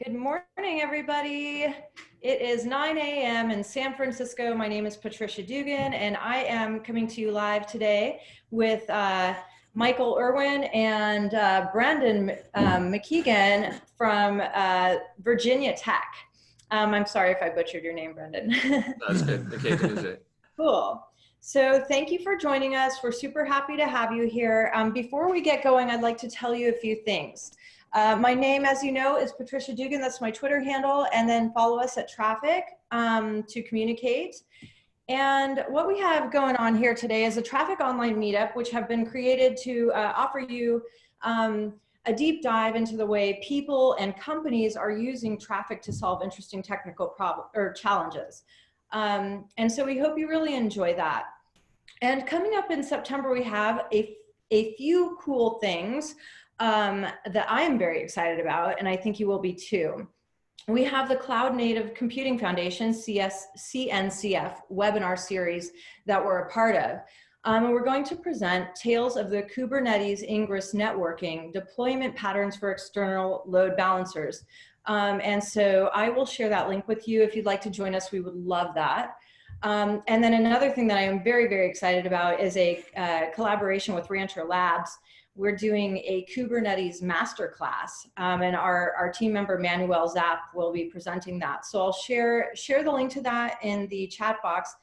Good morning, everybody. It is 9 a.m. in San Francisco. My name is Patricia Dugan, and I am coming to you live today with Michael Irwin and Branden McKagen from Virginia Tech. I'm sorry if I butchered your name, Branden. That's good. McKagen is it. Cool. So thank you for joining us. We're super happy to have you here. Before we get going, I'd like to tell you a few things. My name, as you know, is Patricia Dugan. That's my Twitter handle. And then follow us at Traefik to communicate. And what we have going on here today is a Traefik online meetup, which have been created to offer you a deep dive into the way people and companies are using Traefik to solve interesting technical problems or challenges. And so we hope you really enjoy that. And coming up in September, we have a few cool things that I am very excited about, and I think you will be too. We have the Cloud Native Computing Foundation, CNCF webinar series that we're a part of. And we're going to present Tales of the Kubernetes Ingress Networking, Deployment Patterns for External Load Balancers. And so I will share that link with you. If you'd like to join us, we would love that. And then another thing that I am very, very excited about is a collaboration with Rancher Labs. We're doing a Kubernetes masterclass, and our team member Manuel Zapp will be presenting that. So I'll share the link to that in the chat box,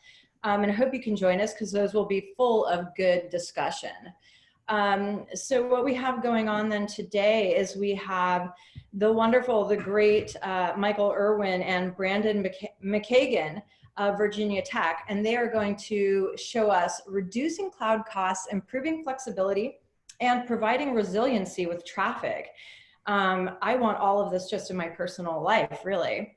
and I hope you can join us because those will be full of good discussion. So what we have going on then today is we have the wonderful, the great Michael Irwin and Branden McKagen of Virginia Tech, and they are going to show us reducing cloud costs, improving flexibility, and providing resiliency with Traefik. I want all of this just in my personal life, really.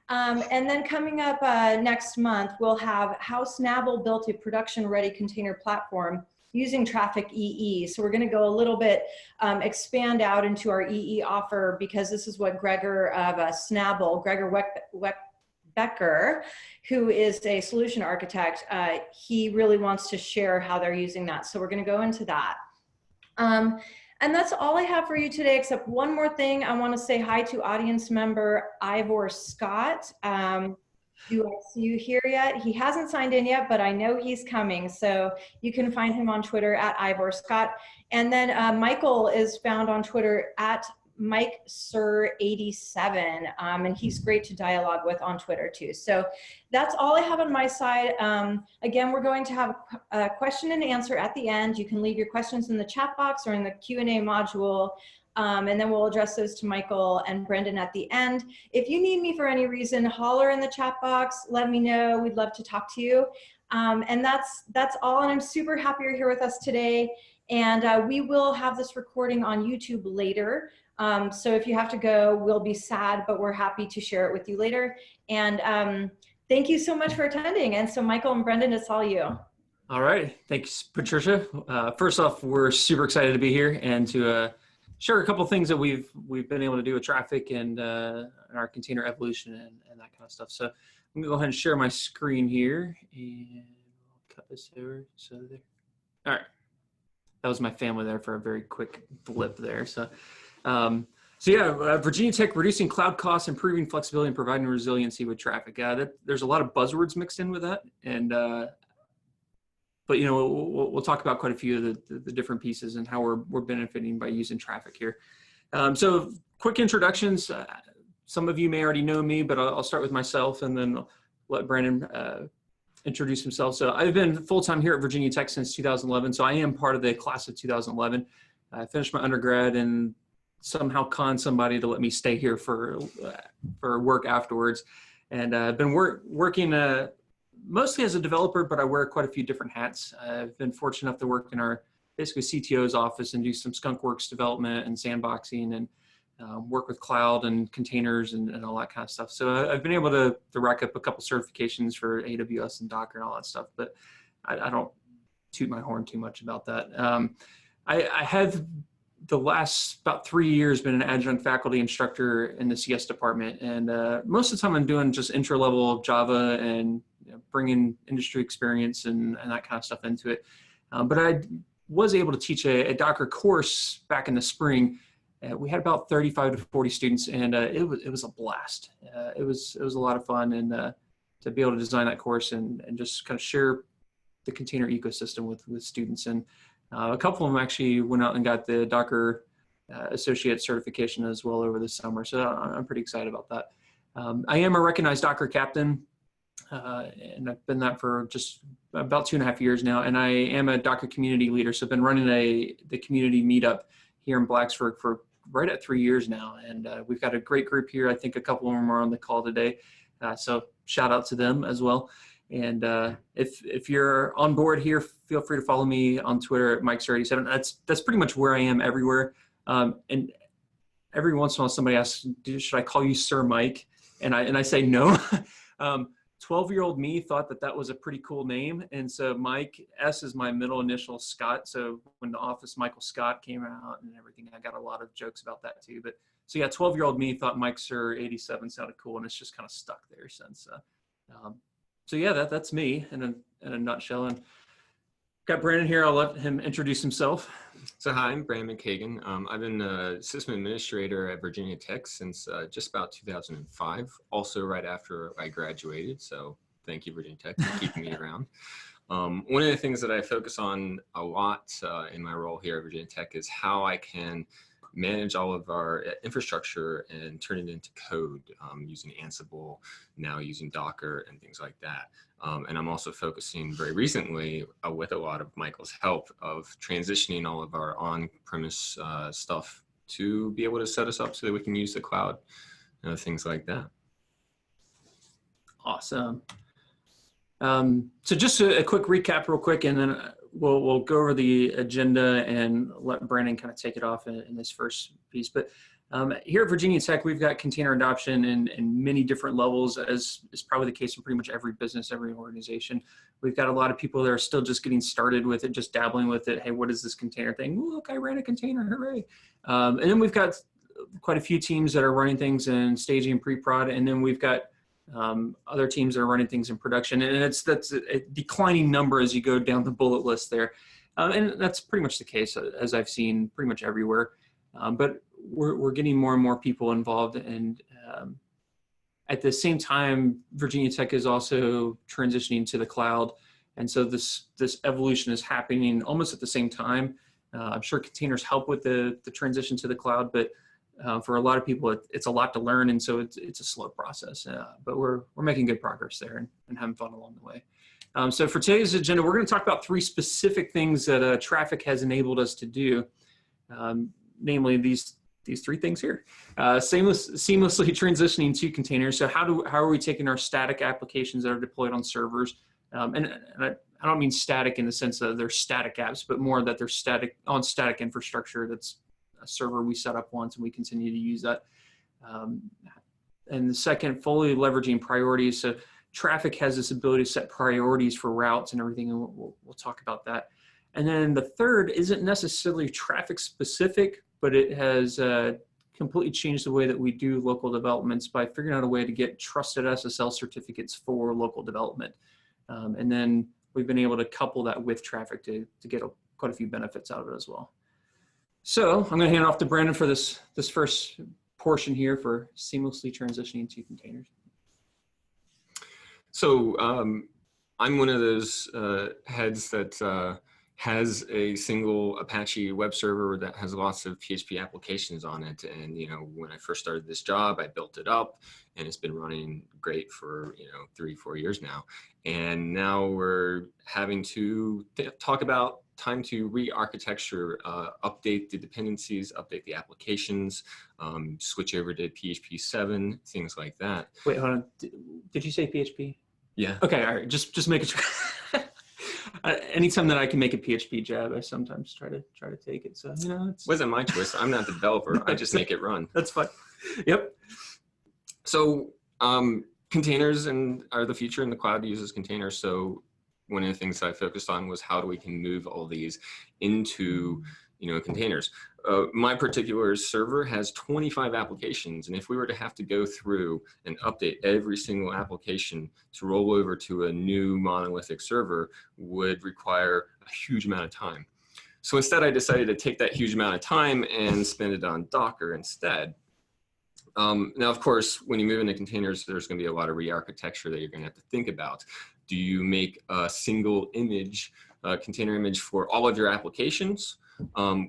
And then coming up next month, we'll have how Snabble built a production-ready container platform using Traefik EE. So we're going to go a little bit, expand out into our EE offer, because this is what Gregor of Snabble, Gregor Becker, who is a solution architect, he really wants to share how they're using that. So we're going to go into that. And that's all I have for you today, except one more thing. I want to say hi to audience member Ivor Scott. Do I see you here yet? He hasn't signed in yet, but I know he's coming. So you can find him on Twitter at Ivor Scott. And then Michael is found on Twitter at MikeSir87, and he's great to dialogue with on Twitter too. So that's all I have on my side. Again, we're going to have a question and answer at the end. You can leave your questions in the chat box or in the Q&A module, and then we'll address those to Michael and Branden at the end. If you need me for any reason, holler in the chat box, let me know. We'd love to talk to you. And that's all, and I'm super happy you're here with us today. And we will have this recording on YouTube later. So if you have to go, we'll be sad, but we're happy to share it with you later. And thank you so much for attending. And so Michael and Branden, it's all you. All right. Thanks, Patricia. First off, we're super excited to be here and to share a couple of things that we've been able to do with Traefik and our container evolution and that kind of stuff. So I'm going to go ahead and share my screen here and I'll cut this over. So there. All right. That was my family there for a very quick blip there. So Virginia Tech, reducing cloud costs, improving flexibility, and providing resiliency with Traefik. There's a lot of buzzwords mixed in with that, and but you know we'll talk about quite a few of the different pieces and how we're benefiting by using Traefik here. So quick introductions. Some of you may already know me, but I'll start with myself and then let Branden introduce himself. So I've been full-time here at Virginia Tech since 2011. So I am part of the class of 2011. I finished my undergrad and somehow conned somebody to let me stay here for work afterwards. And I've been working mostly as a developer, but I wear quite a few different hats. I've been fortunate enough to work in our basically CTO's office and do some skunkworks development and sandboxing and work with cloud and containers and all that kind of stuff. So I've been able to rack up a couple certifications for AWS and Docker and all that stuff, but I don't toot my horn too much about that. I have the last about 3 years been an adjunct faculty instructor in the CS department, and most of the time I'm doing just intro level Java and bringing industry experience and that kind of stuff into it. But I was able to teach a Docker course back in the spring We had about 35 to 40 students, and it was a blast. It was a lot of fun, and to be able to design that course and just kind of share the container ecosystem with students. And a couple of them actually went out and got the Docker associate certification as well over the summer. So I'm pretty excited about that. I am a recognized Docker captain, and I've been that for just about 2.5 years now. And I am a Docker community leader. So I've been running the community meetup here in Blacksburg for right at 3 years now. And we've got a great group here. I think a couple of them are on the call today. So shout out to them as well. And if you're on board here, feel free to follow me on Twitter at MikeSir87. That's pretty much where I am everywhere. And every once in a while somebody asks, should I call you Sir Mike? And I say no. 12-year-old me thought that was a pretty cool name. And so Mike, S is my middle initial, Scott. So when The Office Michael Scott came out and everything, I got a lot of jokes about that too. But so yeah, 12-year-old me thought Mike Sir 87 sounded cool, and it's just kind of stuck there since. So yeah, that's me in a nutshell. And got Branden here. I'll let him introduce himself. So hi, I'm Branden McKagen. I've been a system administrator at Virginia Tech since just about 2005, also right after I graduated. So thank you, Virginia Tech, for keeping me around. One of the things that I focus on a lot in my role here at Virginia Tech is how I can manage all of our infrastructure and turn it into code using Ansible, now using Docker and things like that. And I'm also focusing very recently with a lot of Michael's help of transitioning all of our on-premise stuff to be able to set us up so that we can use the cloud, things like that. Awesome. So just a quick recap real quick, and then we'll go over the agenda and let Branden kind of take it off in this first piece. But here at Virginia Tech, we've got container adoption in many different levels, as is probably the case in pretty much every business, every organization. We've got a lot of people that are still just getting started with it, just dabbling with it. Hey, what is this container thing? Ooh, look, I ran a container, hooray. And then we've got quite a few teams that are running things in staging and pre-prod, and then we've got other teams that are running things in production, and that's a declining number as you go down the bullet list there, and that's pretty much the case as I've seen pretty much everywhere. But we're getting more and more people involved, and at the same time, Virginia Tech is also transitioning to the cloud, and so this evolution is happening almost at the same time. I'm sure containers help with the transition to the cloud, but for a lot of people, it's a lot to learn, and so it's a slow process. But we're making good progress there and having fun along the way. So for today's agenda, we're going to talk about 3 specific things that Traefik has enabled us to do, namely these 3 things here: seamlessly transitioning to containers. So how are we taking our static applications that are deployed on servers, and I don't mean static in the sense that they're static apps, but more that they're static on static infrastructure that's a server we set up once and we continue to use that. And the second, fully leveraging priorities. So Traefik has this ability to set priorities for routes and everything, and we'll talk about that. And then the third isn't necessarily Traefik specific, but it has completely changed the way that we do local developments by figuring out a way to get trusted SSL certificates for local development. And then we've been able to couple that with Traefik to get quite a few benefits out of it as well. So I'm going to hand it off to Branden for this first portion here for seamlessly transitioning to containers. So I'm one of those heads that has a single Apache web server that has lots of PHP applications on it. And, when I first started this job, I built it up, and it's been running great for, 3-4 years now. And now we're having to talk about time to re-architecture, update the dependencies, update the applications, switch over to PHP 7, things like that. Wait, hold on. Did you say PHP? Yeah. Okay, all right. Just make it. Anytime that I can make a PHP jab, I sometimes try to take it. So it wasn't my choice. I'm not the developer. I just make it run. That's fine. Yep. So containers are the future, and the cloud uses containers. So one of the things I focused on was how we can move all these into containers. My particular server has 25 applications, and if we were to have to go through and update every single application to roll over to a new monolithic server would require a huge amount of time. So instead, I decided to take that huge amount of time and spend it on Docker instead. Now, of course, when you move into containers, there's going to be a lot of re-architecture that you're going to have to think about. Do you make a single image, container image for all of your applications,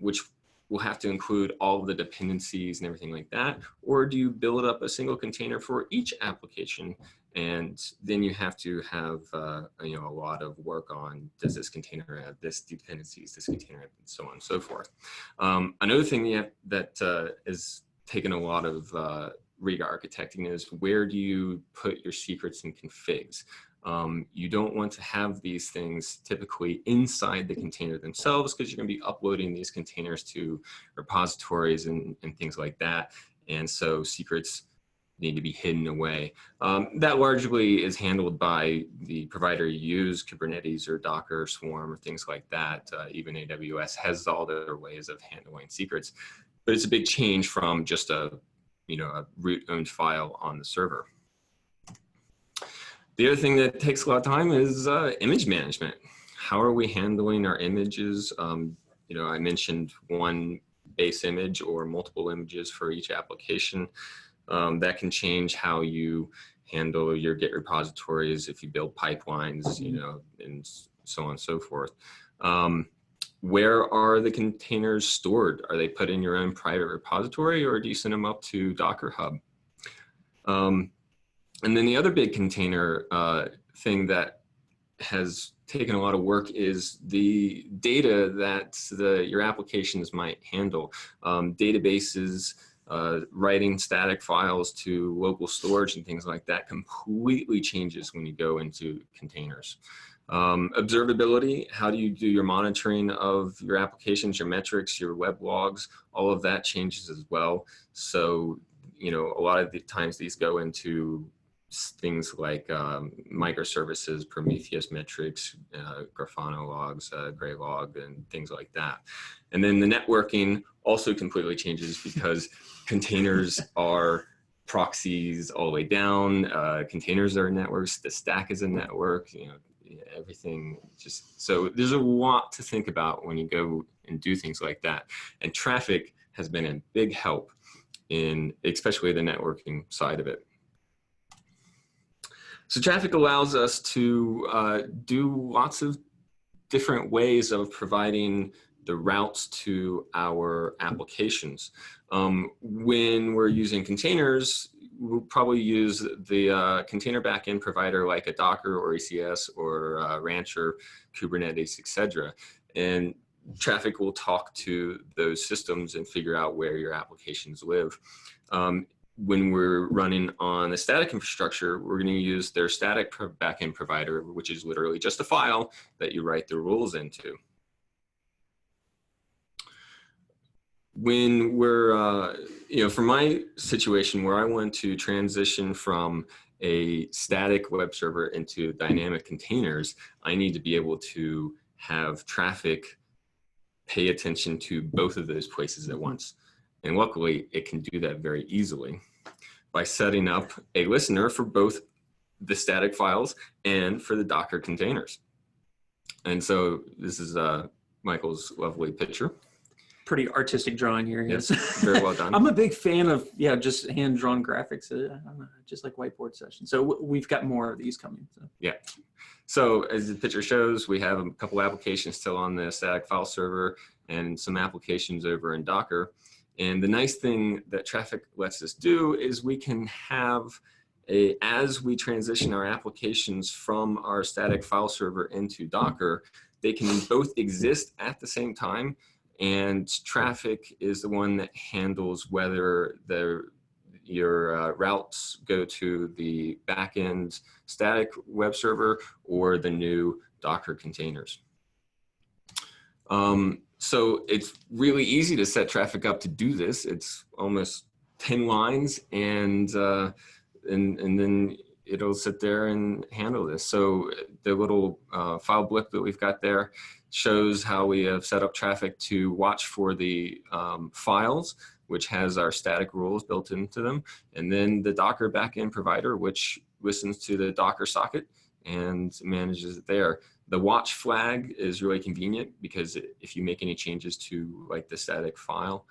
which will have to include all of the dependencies and everything like that? Or do you build up a single container for each application? And then you have to have a lot of work on, does this container have this dependencies, this container, and so on and so forth. Another thing that is taken a lot of re-architecting is, where do you put your secrets and configs? You don't want to have these things typically inside the container themselves, because you're going to be uploading these containers to repositories and things like that. And so secrets need to be hidden away. That largely is handled by the provider you use, Kubernetes or Docker, Swarm, or things like that. Even AWS has all their ways of handling secrets. But it's a big change from just a root-owned file on the server. The other thing that takes a lot of time is image management. How are we handling our images? I mentioned one base image or multiple images for each application. That can change how you handle your Git repositories if you build pipelines, and so on and so forth. Where are the containers stored? Are they put in your own private repository, or do you send them up to Docker Hub? And then the other big container thing that has taken a lot of work is the data that your applications might handle. Databases, writing static files to local storage and things like that completely changes when you go into containers. Observability, how do you do your monitoring of your applications, your metrics, your web logs? All of that changes as well. So, a lot of the times these go into things like microservices, Prometheus metrics, Grafana logs, Graylog, and things like that. And then the networking also completely changes, because containers are proxies all the way down. Containers are networks. The stack is a network. Everything just, so there's a lot to think about when you go and do things like that. And Traefik has been a big help in especially the networking side of it. So Traefik allows us to do lots of different ways of providing the routes to our applications. When we're using containers, we'll probably use the container backend provider like a Docker or ECS or Rancher, Kubernetes, etc. And Traefik will talk to those systems and figure out where your applications live. When we're running on a static infrastructure, we're going to use their static backend provider, which is literally just a file that you write the rules into. When we're, for my situation where I want to transition from a static web server into dynamic containers, I need to be able to have Traefik pay attention to both of those places at once. And luckily, it can do that very easily by setting up a listener for both the static files and for the Docker containers. And so this is Michael's lovely picture. Pretty artistic drawing here. Yes, very well done. I'm a big fan of, just hand-drawn graphics, just like whiteboard sessions. So we've got more of these coming. So. Yeah. So as the picture shows, we have a couple applications still on the static file server and some applications over in Docker. And the nice thing that Traefik lets us do is we can have as we transition our applications from our static file server into Docker, they can both exist at the same time. And Traefik is the one that handles whether your routes go to the backend static web server or the new Docker containers. So it's really easy to set Traefik up to do this. It's almost 10 lines, and then it'll sit there and handle this. So the little file blip that we've got there shows how we have set up Traefik to watch for the files, which has our static rules built into them, and then the Docker backend provider, which listens to the Docker socket and manages it there. The watch flag is really convenient because if you make any changes to like the static file,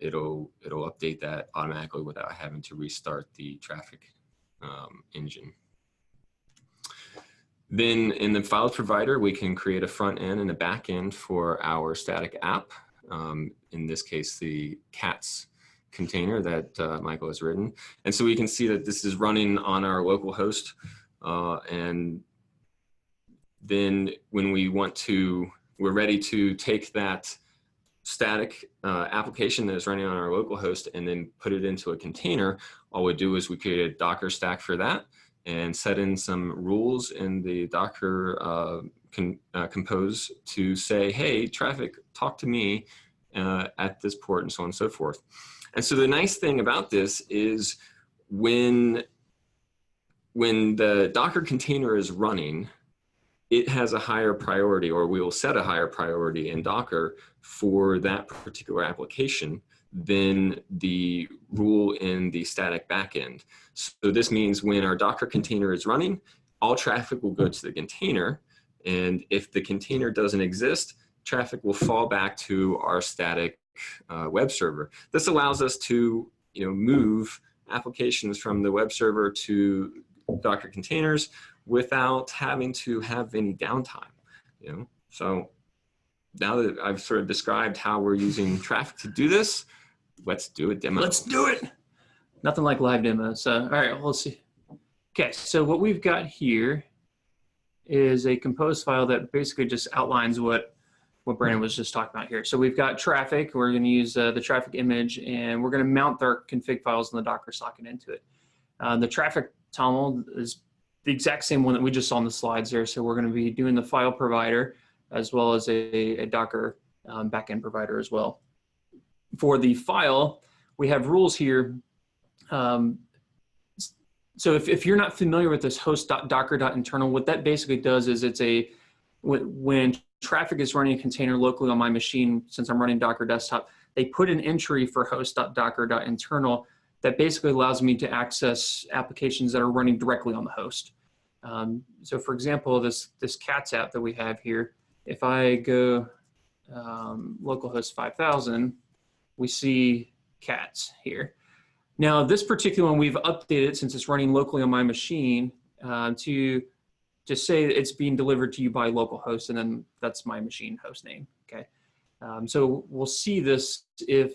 it'll update that automatically without having to restart the Traefik engine. Then in the file provider, we can create a front end and a back end for our static app. In this case, the cats container that Michael has written. And so we can see that this is running on our local host. And then when we're ready to take that static application that is running on our local host and then put it into a container, all we do is we create a Docker stack for that and set in some rules in the Docker compose to say, hey, Traefik, talk to me at this port, and so on and so forth. And so the nice thing about this is when the Docker container is running, it has a higher priority, or we will set a higher priority in Docker for that particular application than the rule in the static backend. So this means when our Docker container is running, all traffic will go to the container. And if the container doesn't exist, traffic will fall back to our static web server. This allows us to move applications from the web server to Docker containers without having to have any downtime. So now that I've sort of described how we're using Traefik to do this, let's do a demo. Let's do it. Nothing like live demos. All right, we'll see. Okay, so what we've got here is a compose file that basically just outlines what Branden was just talking about here. So we've got Traefik. We're going to use the Traefik image, and we're going to mount our config files in the Docker socket into it. The Traefik toml is the exact same one that we just saw on the slides there. So we're going to be doing the file provider as well as a Docker backend provider as well. For the file, we have rules here. So if you're not familiar with this host.docker.internal, what that basically does is when Traefik is running a container locally on my machine, since I'm running Docker desktop, they put an entry for host.docker.internal that basically allows me to access applications that are running directly on the host. So for example, this cats app that we have here, if I go localhost 5000, we see cats here. Now this particular one we've updated since it's running locally on my machine to just say it's being delivered to you by localhost, and then that's my machine host name. Okay, so we'll see this if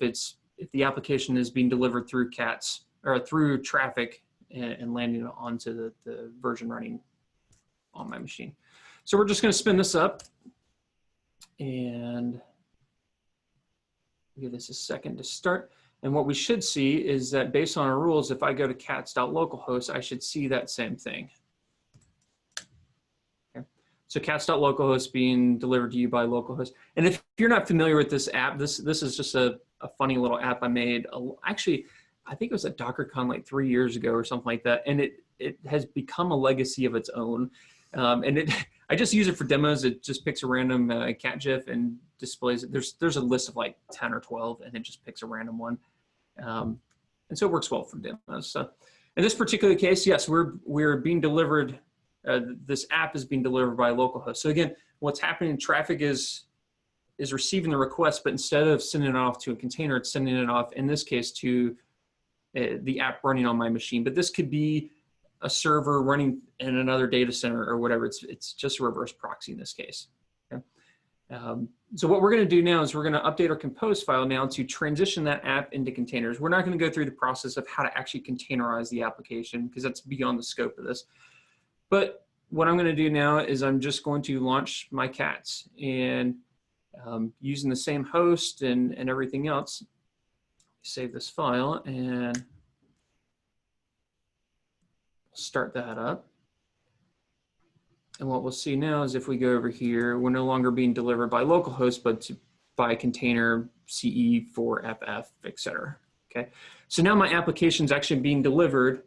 the application is being delivered through cats or through Traefik and landing onto the version running on my machine. So we're just going to spin this up and give this a second to start. And what we should see is that based on our rules, if I go to cats.localhost, I should see that same thing. Okay. So cats.localhost being delivered to you by localhost. And if you're not familiar with this app, this is just a funny little app I made. Actually, I think it was at DockerCon like 3 years ago or something like that. And it has become a legacy of its own. I just use it for demos. It just picks a random cat GIF and displays it. There's a list of like 10 or 12, and it just picks a random one. And so it works well for demos. So in this particular case, yes, we're being delivered. This app is being delivered by localhost. So again, what's happening? Traefik is receiving the request, but instead of sending it off to a container, it's sending it off in this case to the app running on my machine. But this could be a server running in another data center or whatever. It's just a reverse proxy in this case. Okay? So what we're going to do now is we're going to update our compose file now to transition that app into containers. We're not going to go through the process of how to actually containerize the application because that's beyond the scope of this. But what I'm going to do now is I'm just going to launch my cats and using the same host and everything else, save this file and start that up. And what we'll see now is if we go over here, we're no longer being delivered by localhost, but by container CE for FF, etc. Okay, so now my application is actually being delivered.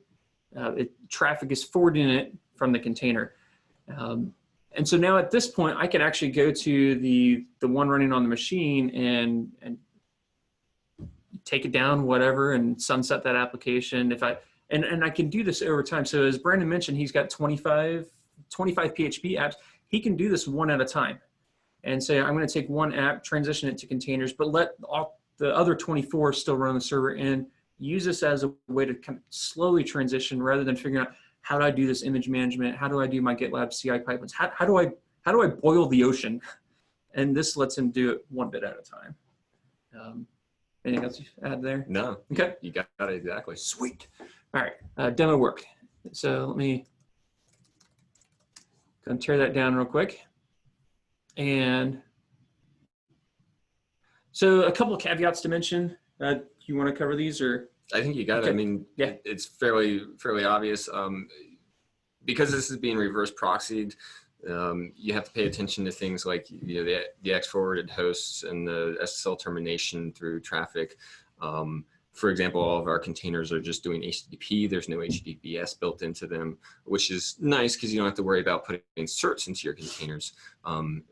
Traefik is forwarding it from the container. And so now at this point, I can actually go to the one running on the machine and take it down, whatever, and sunset that application. And I can do this over time. So as Branden mentioned, he's got 25 PHP apps. he can do this one at a time and say, I'm going to take one app, transition it to containers, but let all the other 24 still run on the server, and use this as a way to kind of slowly transition rather than figuring out, how do I do this image management? How do I do my GitLab CI pipelines? How do I boil the ocean? And this lets him do it one bit at a time. Anything else you add there? No. Okay. You got it exactly. Sweet. All right. Demo work. So let me go and tear that down real quick. And so a couple of caveats to mention. You want to cover these, or? I think you got it. Okay. I mean, yeah, it's fairly obvious. Because this is being reverse proxied, you have to pay attention to things like, you know, the X forwarded hosts and the SSL termination through Traefik. For example, all of our containers are just doing HTTP. There's no HTTPS built into them, which is nice because you don't have to worry about putting certs into your containers.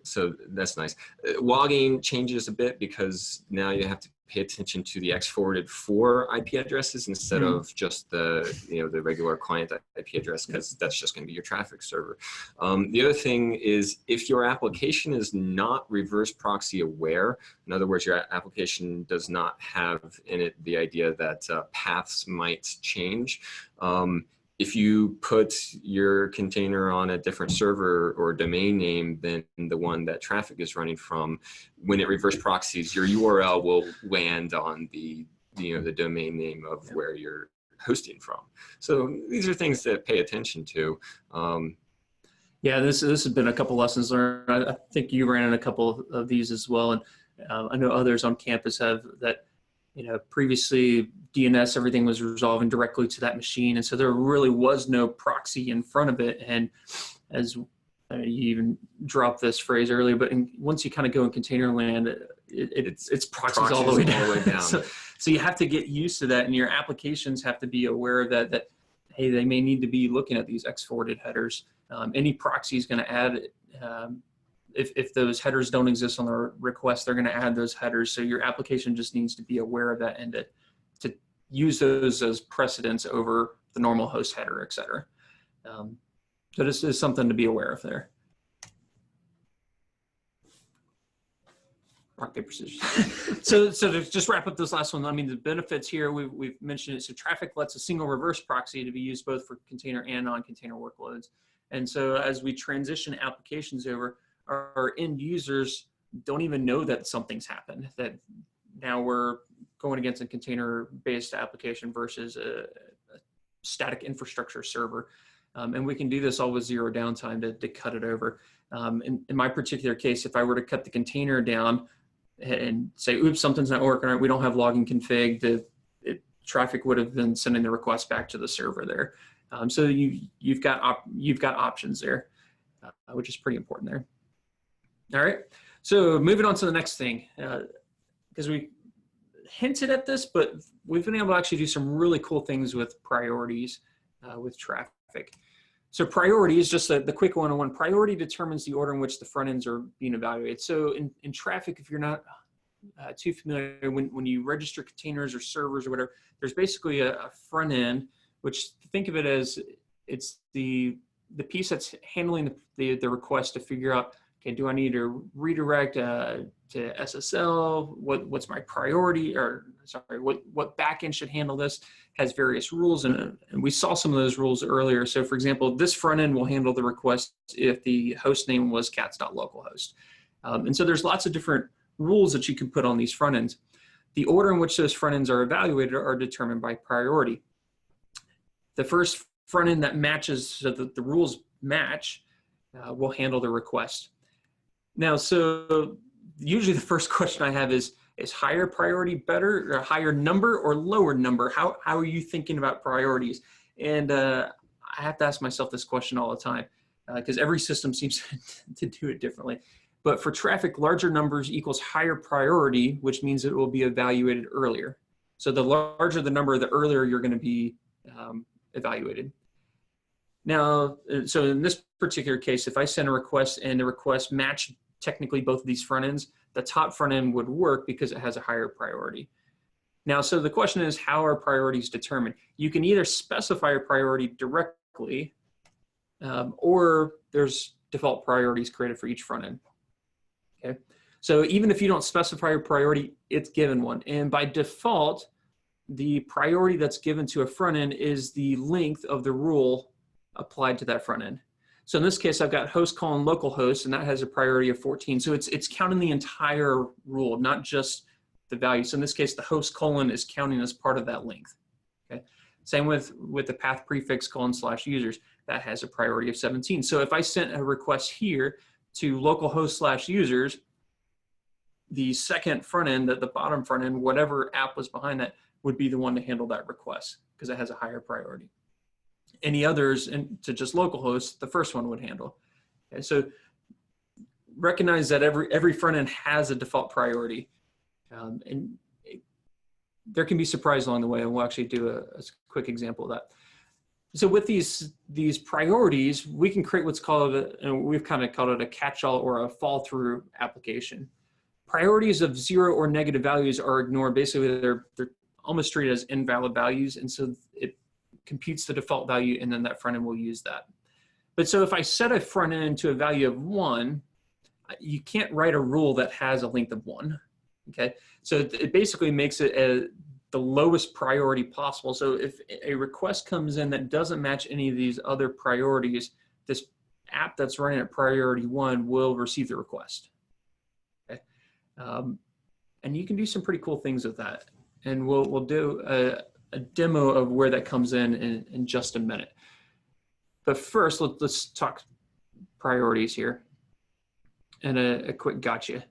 So that's nice. Logging changes a bit because now you have to pay attention to the X forwarded for IP addresses instead of just the, you know, the regular client IP address, because that's just going to be your Traefik server. The other thing is, if your application is not reverse proxy aware, in other words, your application does not have in it the idea that paths might change. If you put your container on a different server or domain name than the one that Traefik is running from, when it reverse proxies, your URL will land on the, you know, the domain name of where you're hosting from. So these are things to pay attention to. Yeah, this has been a couple lessons learned. I think you ran in a couple of these as well, and I know others on campus have that. You know, previously DNS, everything was resolving directly to that machine, and so there really was no proxy in front of it. And as you even dropped this phrase earlier, but once you kind of go in container land, it's proxies all the way down. So you have to get used to that, and your applications have to be aware of that hey, they may need to be looking at these X forwarded headers. Any proxy is going to add. If those headers don't exist on the request, they're going to add those headers. So your application just needs to be aware of that and to use those as precedents over the normal host header, et cetera. So this is something to be aware of there. Rock, paper, scissors. so to just wrap up this last one, I mean, the benefits here, we've mentioned it. So Traefik lets a single reverse proxy to be used both for container and non-container workloads. And so as we transition applications over, our end users don't even know that something's happened, that now we're going against a container-based application versus a static infrastructure server. And we can do this all with zero downtime to cut it over. In my particular case, if I were to cut the container down and say, oops, something's not working right, we don't have logging config, Traefik would have been sending the request back to the server there. So you've got options there, which is pretty important there. All right, so moving on to the next thing, because we hinted at this, but we've been able to actually do some really cool things with priorities with Traefik. So priority is just the quick 101. Priority determines the order in which the front ends are being evaluated. So in Traefik, if you're not too familiar, when you register containers or servers or whatever, there's basically a front end, which think of it as it's the piece that's handling the request to figure out, okay, do I need to redirect to SSL? What's my priority? Or sorry, what backend should handle this? Has various rules, and we saw some of those rules earlier. So for example, this front end will handle the request if the host name was cats.localhost. And so there's lots of different rules that you can put on these front ends. The order in which those front ends are evaluated are determined by priority. The first front end that matches, so that the rules match, will handle the request. Now, so usually the first question I have is higher priority better, or higher number or lower number? How are you thinking about priorities? And I have to ask myself this question all the time because every system seems to do it differently. But for Traefik, larger numbers equals higher priority, which means it will be evaluated earlier. So the larger the number, the earlier you're going to be evaluated. Now, so in this particular case, if I send a request and the request match technically both of these front ends, the top front end would work because it has a higher priority. Now, so the question is, how are priorities determined? You can either specify a priority directly, or there's default priorities created for each front end. Okay, so even if you don't specify a priority, it's given one. And by default, the priority that's given to a front end is the length of the rule applied to that front end. So in this case, I've got host colon localhost, and that has a priority of 14. So it's counting the entire rule, not just the value. So in this case, the host colon is counting as part of that length. Okay. Same with the path prefix colon / users, that has a priority of 17. So if I sent a request here to localhost / users, the second front end, the bottom front end, whatever app was behind that, would be the one to handle that request because it has a higher priority. Any others to just localhost, the first one would handle. Okay, so recognize that every front end has a default priority, and there can be surprises along the way, and we'll actually do a quick example of that. So with these priorities, we can create what's called, and we've kind of called it a catch-all or a fall-through application. Priorities of 0 or negative values are ignored. Basically, they're almost treated as invalid values, and so it computes the default value, and then that front end will use that. But so if I set a front end to a value of 1, you can't write a rule that has a length of 1. Okay, so it basically makes it the lowest priority possible. So if a request comes in that doesn't match any of these other priorities, this app that's running at priority 1 will receive the request. Okay, and you can do some pretty cool things with that. And we'll do a demo of where that comes in just a minute. But first, let's talk priorities here and a quick gotcha.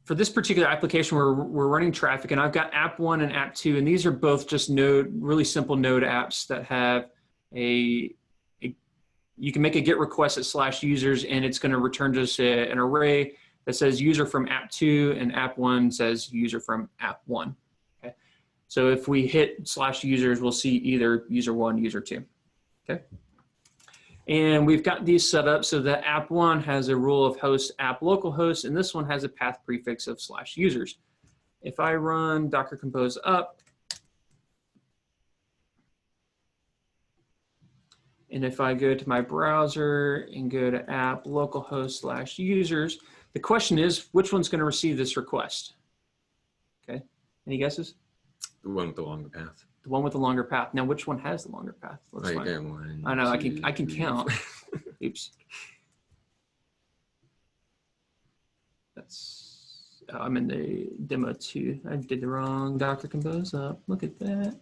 For this particular application, we're running Traefik, and I've got app 1 and app 2, and these are both just really simple node apps that have you can make a GET request at /users, and it's going to return just an array that says user from app 2, and app 1 says user from app 1. Okay, so if we hit /users, we'll see either user 1, user 2. Okay. And we've got these set up so that app 1 has a rule of host app localhost, and this one has a path prefix of /users. If I run Docker Compose up, and if I go to my browser and go to app localhost /users, the question is, which one's going to receive this request? Okay, any guesses? The one with the longer path. The one with the longer path. Now, which one has the longer path? Let's find it. One, I know, two, I can count. Oops. I'm in the demo 2. I did the wrong Docker Compose up. Look at that.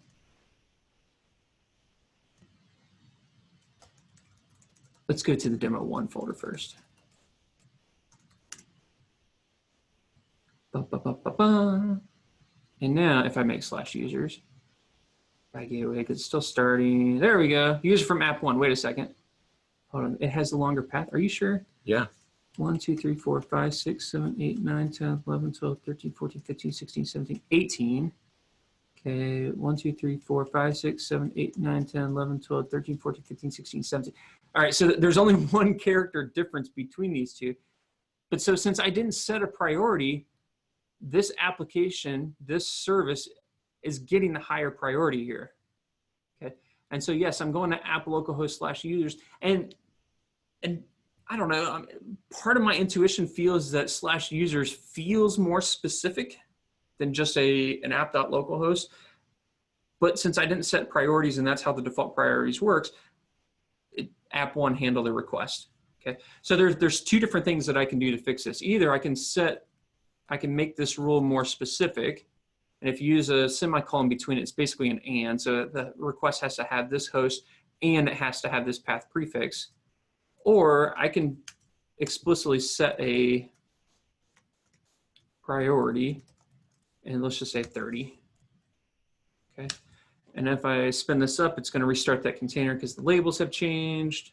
Let's go to the demo 1 folder first. And now if I make /users, I get away because it's still starting. There we go. User from app 1. Wait a second. Hold on. It has the longer path. Are you sure? Yeah. 1, 2, 3, 4, 5, 6, 7, 8, 9, 10, 11, 12, 13, 14, 15, 16, 17, 18. Okay. 1, 2, 3, 4, 5, 6, 7, 8, 9, 10, 11, 12, 13, 14, 15, 16, 17. All right. So there's only one character difference between these two. But so since I didn't set a priority, this application, this service is getting the higher priority here. Okay. And so yes, I'm going to app localhost /users, and I don't know, part of my intuition feels that /users feels more specific than just an app.localhost. But since I didn't set priorities and that's how the default priorities works, app 1 handled the request. Okay. So there's 2 different things that I can do to fix this. Either I can make this rule more specific, and if you use a semicolon between it, it's basically an and. So the request has to have this host, and it has to have this path prefix. Or I can explicitly set a priority, and let's just say 30. Okay. And if I spin this up, it's going to restart that container because the labels have changed.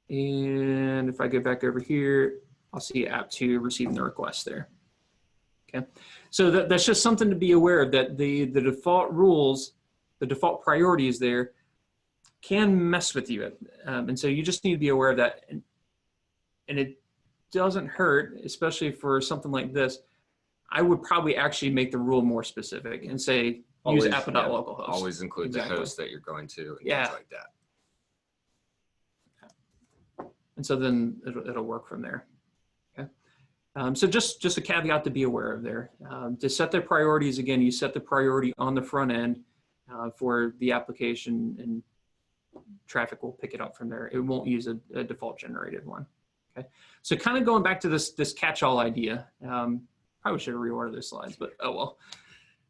And if I go back over here, I'll see app 2 receiving the request there. Okay, so that's just something to be aware of, that the default rules, the default priorities there can mess with you. And so you just need to be aware of that. And it doesn't hurt, especially for something like this. I would probably actually make the rule more specific and say, use app.localhost. Always include the host that you're going to and things like that. And so then it'll work from there. Okay. So just a caveat to be aware of there. To set the priorities, again, you set the priority on the front end for the application, and Traefik will pick it up from there. It won't use a default generated one. Okay. So kind of going back to this catch-all idea, probably should have reordered those slides, but oh well.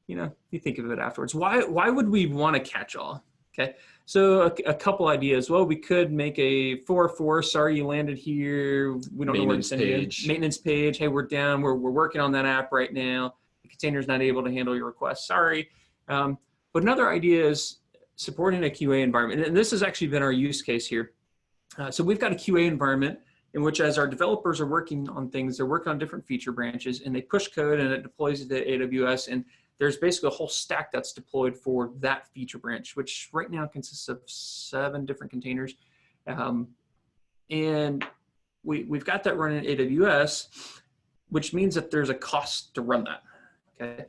You know, you think of it afterwards. Why would we want a catch-all? Okay, so a couple ideas. Well, we could make a 404. Sorry, you landed here. We don't know where to send you. Maintenance page. Hey, we're down. We're working on that app right now. The container's not able to handle your request. Sorry. But another idea is supporting a QA environment, and this has actually been our use case here. So we've got a QA environment in which, as our developers are working on things, they're working on different feature branches, and they push code and it deploys it to AWS, and there's basically a whole stack that's deployed for that feature branch, which right now consists of 7 different containers. And we've got that running in AWS, which means that there's a cost to run that, okay?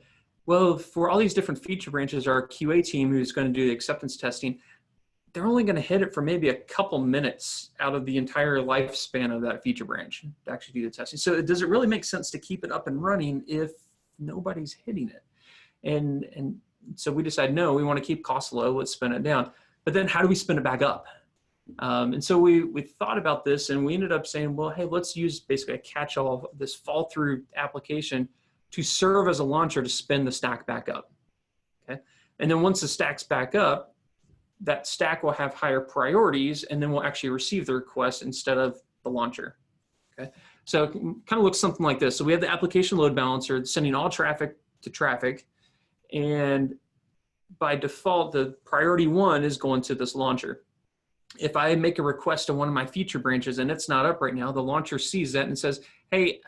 Well, for all these different feature branches, our QA team who's going to do the acceptance testing, they're only going to hit it for maybe a couple minutes out of the entire lifespan of that feature branch to actually do the testing. So does it really make sense to keep it up and running if nobody's hitting it? And so we decided, no, we want to keep costs low, let's spin it down. But then how do we spin it back up? And so we thought about this, and we ended up saying, well, hey, let's use basically a catch-all, this fall-through application to serve as a launcher to spin the stack back up, okay? And then once the stack's back up, that stack will have higher priorities, and then we'll actually receive the request instead of the launcher, okay? So it kind of looks something like this. So we have the application load balancer sending all traffic to Traefik, and by default, the priority 1 is going to this launcher. If I make a request to one of my feature branches and it's not up right now, the launcher sees that and says, hey,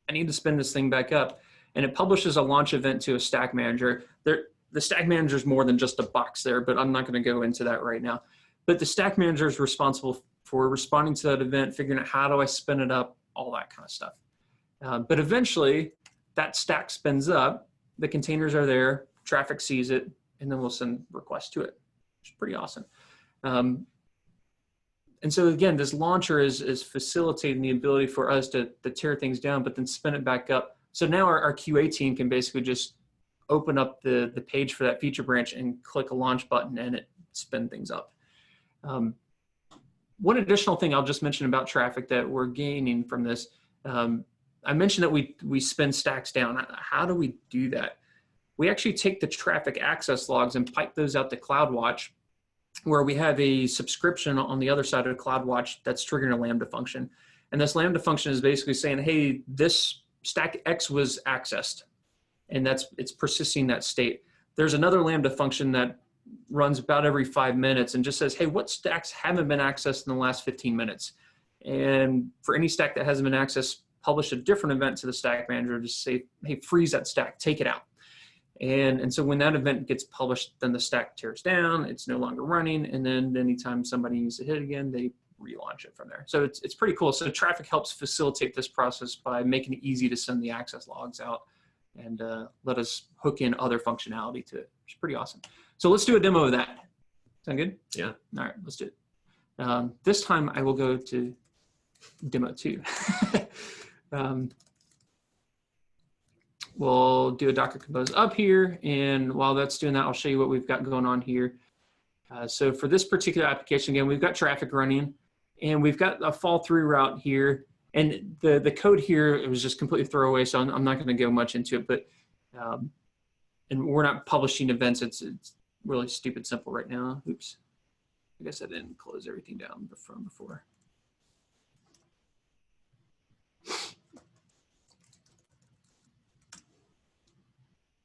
I need to spin this thing back up. And it publishes a launch event to a stack manager. The stack manager is more than just a box there, but I'm not going to go into that right now. But the stack manager is responsible for responding to that event, figuring out how do I spin it up, all that kind of stuff. But eventually, that stack spins up. The containers are there, Traefik sees it, and then we'll send requests to it, which is pretty awesome. And so again, this launcher is facilitating the ability for us to tear things down, but then spin it back up. So now our QA team can basically just open up the page for that feature branch and click a launch button, and it spin things up. One additional thing I'll just mention about Traefik that we're gaining from this, I mentioned that we spin stacks down. How do we do that? We actually take the Traefik access logs and pipe those out to CloudWatch, where we have a subscription on the other side of CloudWatch that's triggering a Lambda function. And this Lambda function is basically saying, hey, this stack X was accessed, and it's persisting that state. There's another Lambda function that runs about every 5 minutes and just says, hey, what stacks haven't been accessed in the last 15 minutes? And for any stack that hasn't been accessed, publish a different event to the stack manager to say, hey, freeze that stack, take it out. And so when that event gets published, then the stack tears down, it's no longer running, and then anytime somebody needs to hit it again, they relaunch it from there. So it's pretty cool. So Traefik helps facilitate this process by making it easy to send the access logs out and let us hook in other functionality to it, which is pretty awesome. So let's do a demo of that. Sound good? Yeah. All right, let's do it. This time I will go to demo 2. We'll do a Docker Compose up here, and while that's doing that, I'll show you what we've got going on here. So for this particular application, again, we've got Traefik running, and we've got a fall through route here, and the code here, it was just completely throwaway, so I'm not going to go much into it, but and we're not publishing events. It's really stupid simple right now. Oops, I guess I didn't close everything down from before.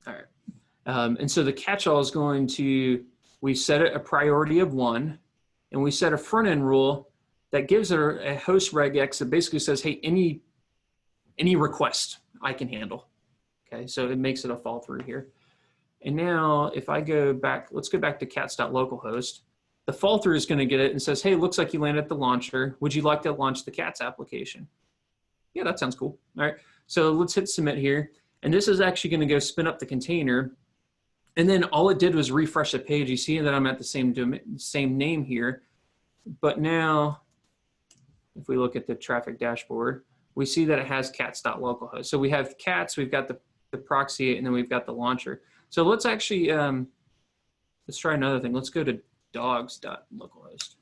All right, and so the catch-all is going to, we set it a priority of 1, and we set a front-end rule that gives it a host regex that basically says, hey, any request I can handle. Okay, so it makes it a fall through here. And now if I go back, let's go back to cats.localhost. The fall through is going to get it and says, hey, looks like you landed at the launcher. Would you like to launch the cats application? Yeah, that sounds cool. All right, so let's hit submit here. And this is actually going to go spin up the container. And then all it did was refresh the page. You see that I'm at the same name here. But now, if we look at the Traefik dashboard, we see that it has cats.localhost. So we have cats, we've got the proxy, and then we've got the launcher. So let's actually, let's try another thing. Let's go to dogs.localhost.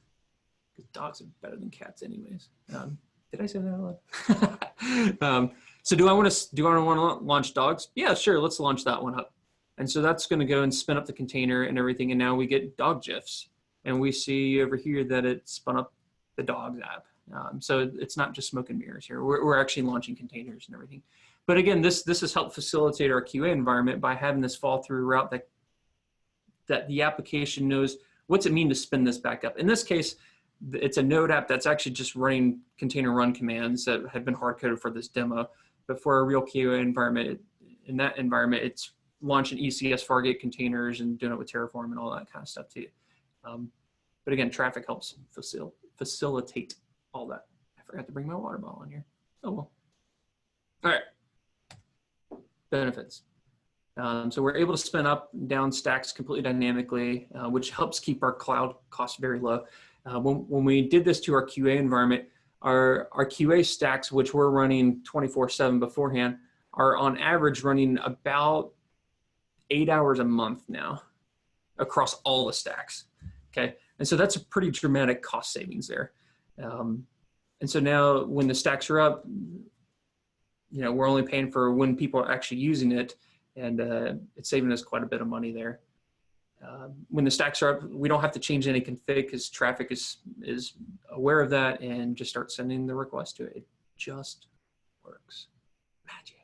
Because dogs are better than cats anyways. Did I say that out loud? So do I want to launch dogs? Yeah, sure, let's launch that one up. And so that's going to go and spin up the container and everything, and now we get dog GIFs. And we see over here that it spun up the dogs app. So it's not just smoke and mirrors here. We're actually launching containers and everything. But again, this has helped facilitate our QA environment by having this fall through route that the application knows what's it mean to spin this back up. In this case, it's a Node app that's actually just running container run commands that have been hard coded for this demo. But for a real QA environment, in that environment, it's launching ECS Fargate containers and doing it with Terraform and all that kind of stuff too. But again, Traefik helps facilitate all that. I forgot to bring my water bottle in here. Oh well. All right. Benefits. So we're able to spin up and down stacks completely dynamically, which helps keep our cloud costs very low. When we did this to our QA environment, our QA stacks, which we're running 24/7 beforehand, are on average running about 8 hours a month now across all the stacks. Okay, and so that's a pretty dramatic cost savings there. And so now when the stacks are up, you know, we're only paying for when people are actually using it, and it's saving us quite a bit of money there. When the stacks are up, we don't have to change any config because Traefik is aware of that and just start sending the request to it. It just works. Magic.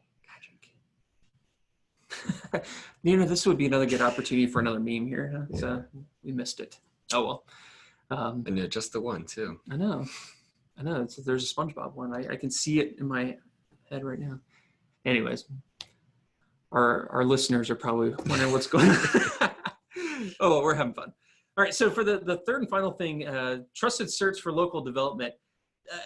You know, this would be another good opportunity for another meme here. Huh? Yeah. So we missed it. Oh well. And they're just the one too. I know. There's a SpongeBob one. I can see it in my head right now. Anyways, our listeners are probably wondering what's going on. Oh, well, we're having fun. All right, so for the third and final thing, trusted certs for local development.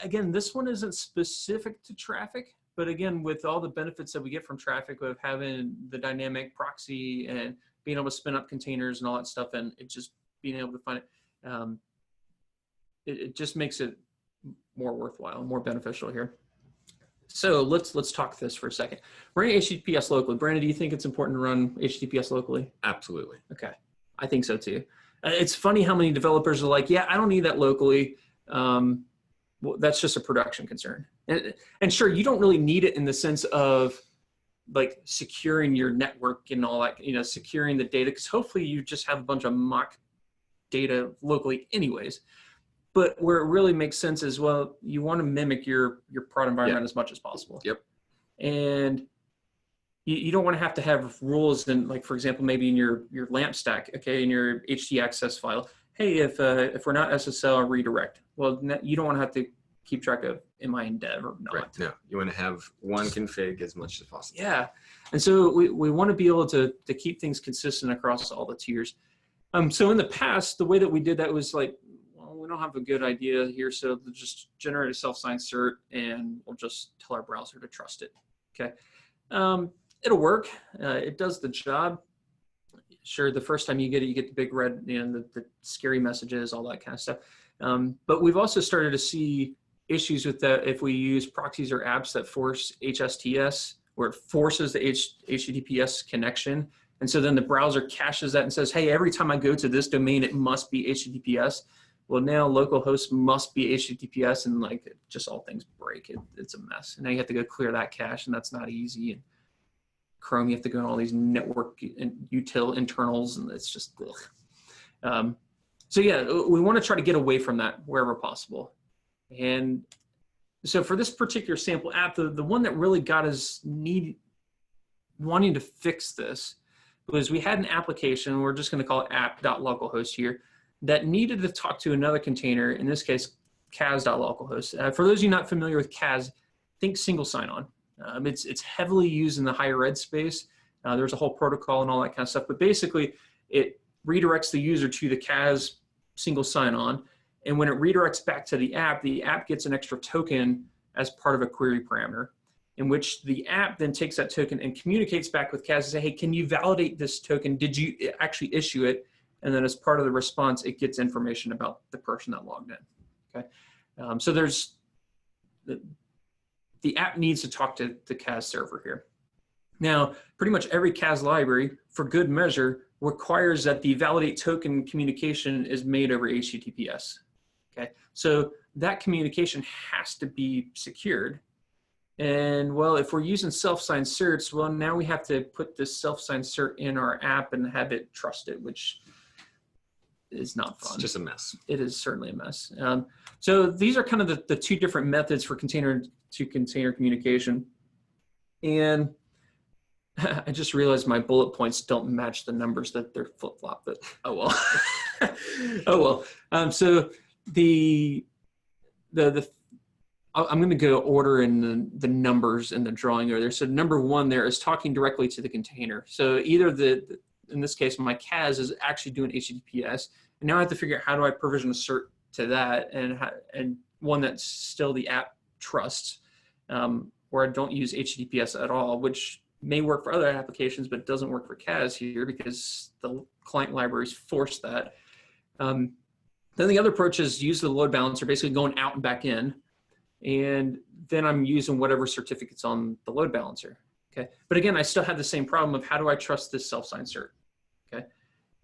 Again, this one isn't specific to Traefik, but again, with all the benefits that we get from Traefik of having the dynamic proxy and being able to spin up containers and all that stuff, and it just being able to find it, it just makes it more worthwhile, more beneficial here. So let's talk this for a second. Running HTTPS locally. Branden, do you think it's important to run HTTPS locally? Absolutely. Okay, I think so too. It's funny how many developers are like, yeah, I don't need that locally. Well, that's just a production concern. And sure, you don't really need it in the sense of like securing your network and all that, you know, securing the data, because hopefully you just have a bunch of mock data locally anyways. But where it really makes sense is, well, you want to mimic your prod environment as much as possible. Yep. And you don't want to have rules in, like, for example, maybe in your LAMP stack, okay, in your htaccess file, hey, if we're not SSL, redirect. Well, you don't want to have to keep track of am I in dev or not. Right. No, you want to have one config as much as possible. Yeah. And so we want to be able to keep things consistent across all the tiers. So in the past, the way that we did that was like, well, we don't have a good idea here, so we'll just generate a self-signed cert and we'll just tell our browser to trust it. Okay. It'll work. It does the job. Sure, the first time you get it, you get the big red, you know, the scary messages, all that kind of stuff. But we've also started to see issues with that if we use proxies or apps that force HSTS, where it forces the HTTPS connection. And so then the browser caches that and says, hey, every time I go to this domain, it must be HTTPS. Well, now localhost must be HTTPS, and like just all things break. It's a mess. And now you have to go clear that cache, and that's not easy. And Chrome, you have to go on all these network and util internals, and it's just ugh. So yeah, we want to try to get away from that wherever possible. And so for this particular sample app, the one that really got us wanting to fix this was we had an application, we're just going to call it app.localhost here, that needed to talk to another container, in this case, cas.localhost. For those of you not familiar with cas, think single sign-on. It's heavily used in the higher ed space. There's a whole protocol and all that kind of stuff, but basically it redirects the user to the cas single sign-on, and when it redirects back to the app gets an extra token as part of a query parameter, in which the app then takes that token and communicates back with cas and say, hey, can you validate this token? Did you actually issue it? And then as part of the response, it gets information about the person that logged in. Okay, so there's the app needs to talk to the CAS server here. Now, pretty much every CAS library, for good measure, requires that the validate token communication is made over HTTPS. Okay, so that communication has to be secured. And well, if we're using self-signed certs, well, now we have to put this self-signed cert in our app and have it trusted, which is not fun. It's just a mess. It is certainly a mess. So these are kind of the two different methods for container to container communication. And I just realized my bullet points don't match the numbers that they're flip-flop, but oh well. Oh well. So I'm going to go order in the numbers in the drawing there. So number one there is talking directly to the container. So either in this case, my CAS is actually doing HTTPS, and now I have to figure out how do I provision a cert to that, and one that's still the app trusts, where I don't use HTTPS at all, which may work for other applications, but it doesn't work for CAS here because the client libraries force that. Then the other approach is use the load balancer, basically going out and back in, and then I'm using whatever certificates on the load balancer. Okay, but again, I still have the same problem of how do I trust this self-signed cert? Okay,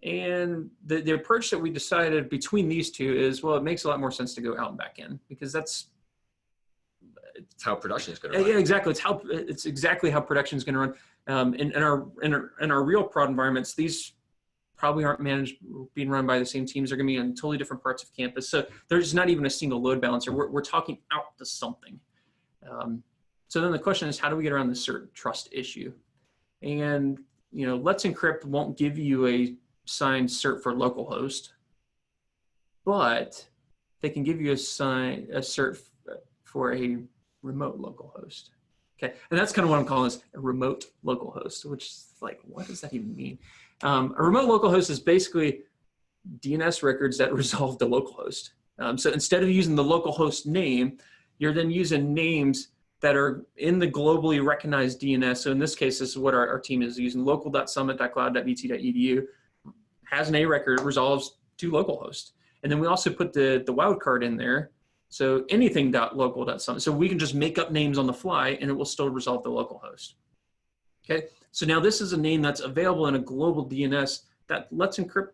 and the approach that we decided between these two is, well, it makes a lot more sense to go out and back in because it's how production is going to run. Yeah, exactly. It's exactly how production is going to run. In our real prod environments, these probably aren't being run by the same teams. They're going to be on totally different parts of campus. So there's not even a single load balancer. We're talking out to something. So then the question is, how do we get around the cert trust issue? And Let's Encrypt won't give you a signed cert for localhost, but they can give you a cert for a remote localhost. Okay, and that's kind of what I'm calling this a remote localhost, which is like, what does that even mean? A remote localhost is basically DNS records that resolve the localhost. So instead of using the localhost name, you're then using names that are in the globally recognized DNS. So in this case, this is what our team is using: local.summit.cloud.vt.edu, has an A record, resolves to localhost. And then we also put the wildcard in there. So anything.local.summit. So we can just make up names on the fly and it will still resolve the localhost. Okay, so now this is a name that's available in a global DNS that Let's Encrypt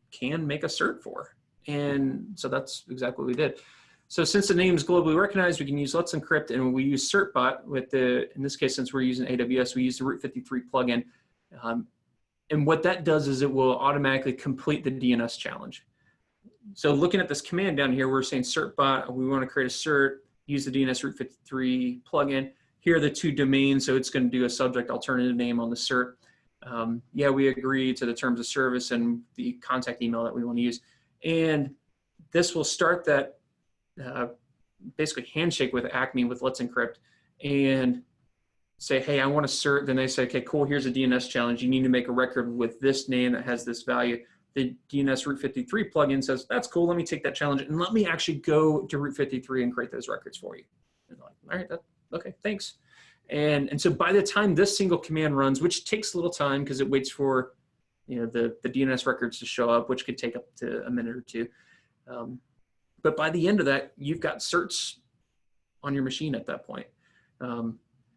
can make a cert for. And so that's exactly what we did. So since the name is globally recognized, we can use Let's Encrypt, and we use CertBot with in this case, since we're using AWS, we use the Route 53 plugin. And what that does is it will automatically complete the DNS challenge. So looking at this command down here, we're saying CertBot, we want to create a cert, use the DNS Route 53 plugin. Here are the two domains, so it's going to do a subject alternative name on the cert. Yeah, we agree to the terms of service and the contact email that we want to use. And this will start that basically handshake with Acme with Let's Encrypt and say, hey, I want a cert. Then they say, okay, cool, here's a DNS challenge. You need to make a record with this name that has this value. The DNS Route 53 plugin says, that's cool, let me take that challenge and let me actually go to Route 53 and create those records for you. And like, all right, okay, thanks. And so by the time this single command runs, which takes a little time because it waits for the DNS records to show up, which could take up to a minute or two. But by the end of that, you've got certs on your machine at that point.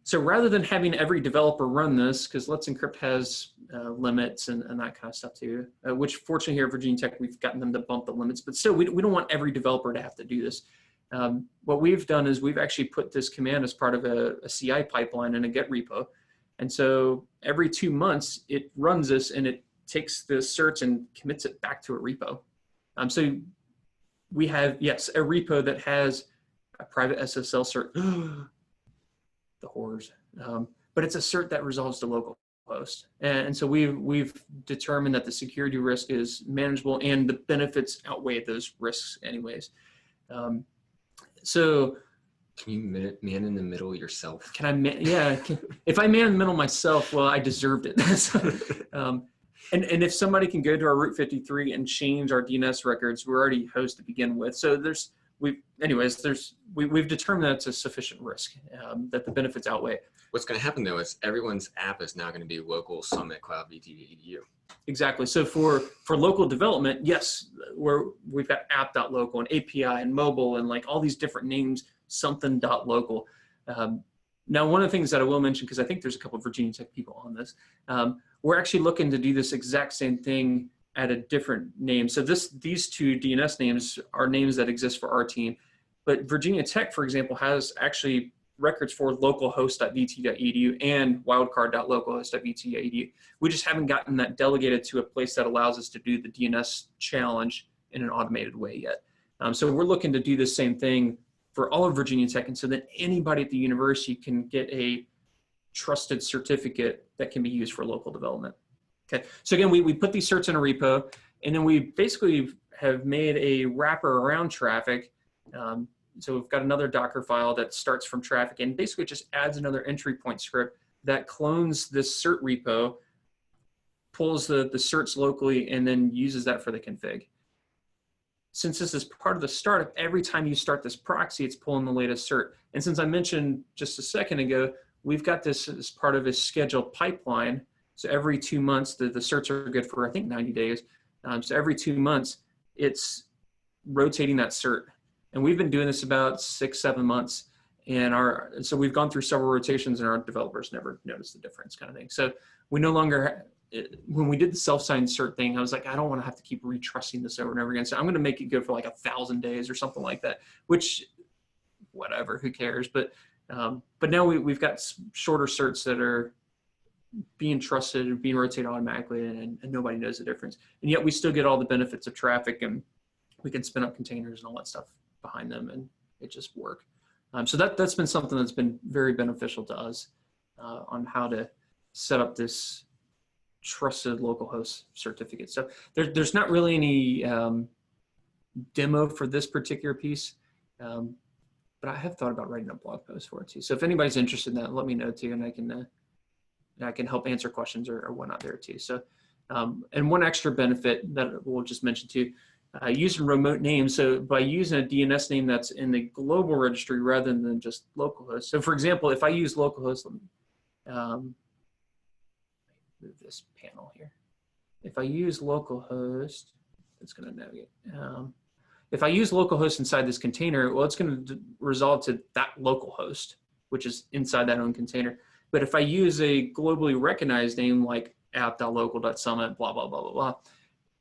So rather than having every developer run this, because Let's Encrypt has limits and that kind of stuff too, which fortunately here at Virginia Tech, we've gotten them to bump the limits, but still we don't want every developer to have to do this. What we've done is we've actually put this command as part of a CI pipeline in a Git repo. And so every 2 months, it runs this and it takes the certs and commits it back to a repo. So we have, yes, a repo that has a private SSL cert. The horrors. But it's a cert that resolves the local host. And so we've determined that the security risk is manageable and the benefits outweigh those risks anyways. So can you man in the middle yourself? Can I yeah, if I man in the middle myself, well, I deserved it. So, and if somebody can go to our Route 53 and change our DNS records, we're already host to begin with. So anyways, we've determined that it's a sufficient risk, that the benefits outweigh. What's going to happen though is everyone's app is now going to be local Summit Cloud VT.edu. Exactly. So for local development, yes, we've got app.local and API and mobile and like all these different names, something.local. Now, one of the things that I will mention, because I think there's a couple of Virginia Tech people on this, we're actually looking to do this exact same thing at a different name. So these two DNS names are names that exist for our team, but Virginia Tech, for example, has actually records for localhost.vt.edu and wildcard.localhost.vt.edu. We just haven't gotten that delegated to a place that allows us to do the DNS challenge in an automated way yet. So we're looking to do the same thing for all of Virginia Tech, and so that anybody at the university can get a trusted certificate that can be used for local development. Okay, so again, we put these certs in a repo, and then we basically have made a wrapper around Traefik. So we've got another Docker file that starts from Traefik and basically just adds another entry point script that clones this cert repo, pulls the certs locally, and then uses that for the config. Since this is part of the startup, every time you start this proxy, it's pulling the latest cert. And since I mentioned just a second ago, we've got this as part of a scheduled pipeline. So every 2 months, the certs are good for, I think, 90 days. So every 2 months, it's rotating that cert. And we've been doing this about 6-7 months. And so we've gone through several rotations, and our developers never noticed the difference, kind of thing. So we no longer, when we did the self-signed cert thing, I was like, I don't want to have to keep retrusting this over and over again. So I'm going to make it good for like 1,000 days or something like that, which, whatever, who cares? But now we've got shorter certs that are being trusted and being rotated automatically, and nobody knows the difference. And yet we still get all the benefits of Traefik, and we can spin up containers and all that stuff behind them, and it just work. So that's been something that's been very beneficial to us on how to set up this trusted localhost certificate. So there's not really any demo for this particular piece, but I have thought about writing a blog post for it too. So if anybody's interested in that, let me know too, and I can help answer questions or whatnot there too. So, and one extra benefit that we'll just mention too, using remote names. So by using a DNS name that's in the global registry rather than just localhost. So for example, if I use localhost, let me move this panel here. If I use localhost, it's going to navigate. If I use localhost inside this container, well, it's going to resolve to that localhost, which is inside that own container. But if I use a globally recognized name like app.local.summit, blah, blah, blah, blah, blah,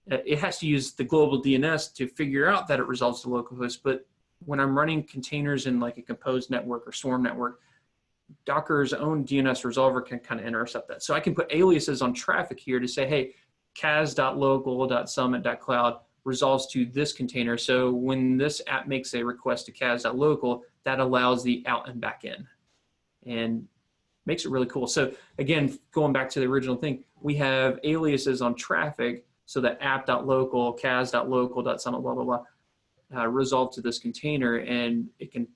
it has to use the global DNS to figure out that it resolves to localhost. But when I'm running containers in like a composed network or swarm network, Docker's own DNS resolver can kind of intercept that. So I can put aliases on Traefik here to say, hey, cas.local.summit.cloud resolves to this container. So when this app makes a request to cas.local, that allows the out and back in, and makes it really cool. So again, going back to the original thing, we have aliases on Traefik so that app.local, cas.local.summit, blah, blah, blah, resolve to this container, and it can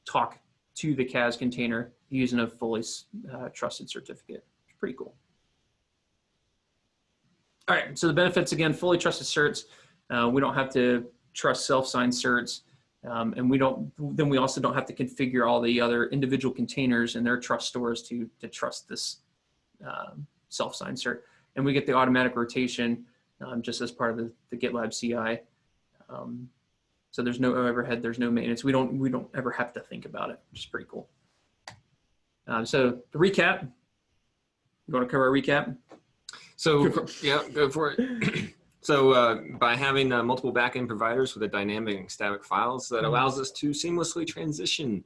talk to the cas container using a fully trusted certificate. It's pretty cool. All right, so the benefits, again, fully trusted certs. We don't have to trust self-signed certs. And we also don't have to configure all the other individual containers and their trust stores to trust this self-signed cert. And we get the automatic rotation just as part of the GitLab CI. So there's no overhead, there's no maintenance. We don't ever have to think about it, which is pretty cool. So to recap, you want to cover a recap? So yeah, go for it. So by having multiple backend providers with a dynamic and static files, that allows us to seamlessly transition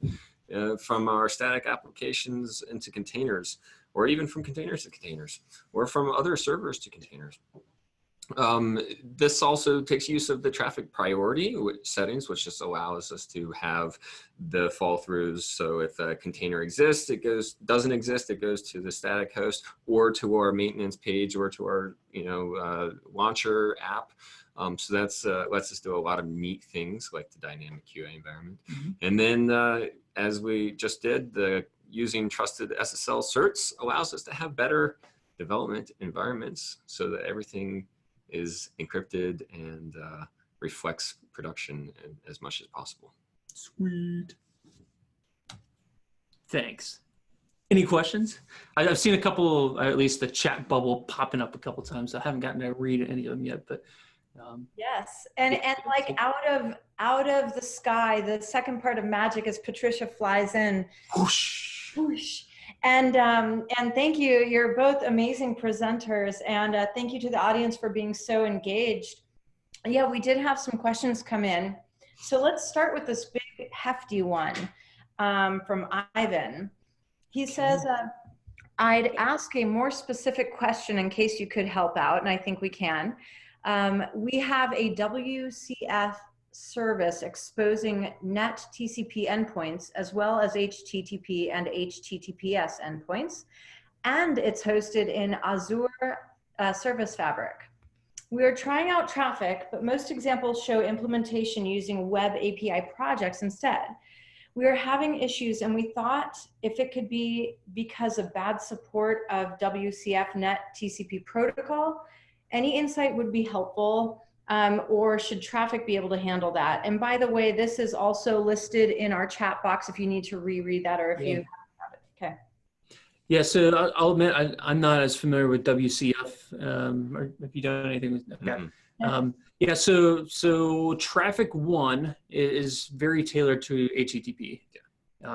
from our static applications into containers, or even from containers to containers, or from other servers to containers. This also takes use of the Traefik priority settings, which just allows us to have the fall throughs. So if a container exists, doesn't exist, it goes to the static host or to our maintenance page or to our launcher app. So that's lets us do a lot of neat things like the dynamic QA environment. And then as we just did, using trusted SSL certs allows us to have better development environments so that everything is encrypted and reflects production as much as possible. Sweet. Thanks. Any questions? I've seen a couple, at least the chat bubble popping up a couple times. I haven't gotten to read any of them yet, but yes, and like out of the sky, the second part of magic is Patricia flies in. Whoosh. Whoosh. And thank you. You're both amazing presenters, and thank you to the audience for being so engaged. Yeah, we did have some questions come in. So let's start with this big hefty one from Ivan. He says, I'd ask a more specific question in case you could help out, and I think we can. We have a WCF service exposing net TCP endpoints as well as HTTP and HTTPS endpoints, and it's hosted in Azure Service Fabric. We are trying out Traefik, but most examples show implementation using web API projects instead. We are having issues, and we thought if it could be because of bad support of WCF net TCP protocol, any insight would be helpful, or should Traefik be able to handle that? And by the way, this is also listed in our chat box if you need to reread that or if you have it. Okay. Yeah, so I'll admit I'm not as familiar with WCF, or if you don't know anything with okay. Yeah, so Traefik 1 is very tailored to HTTP.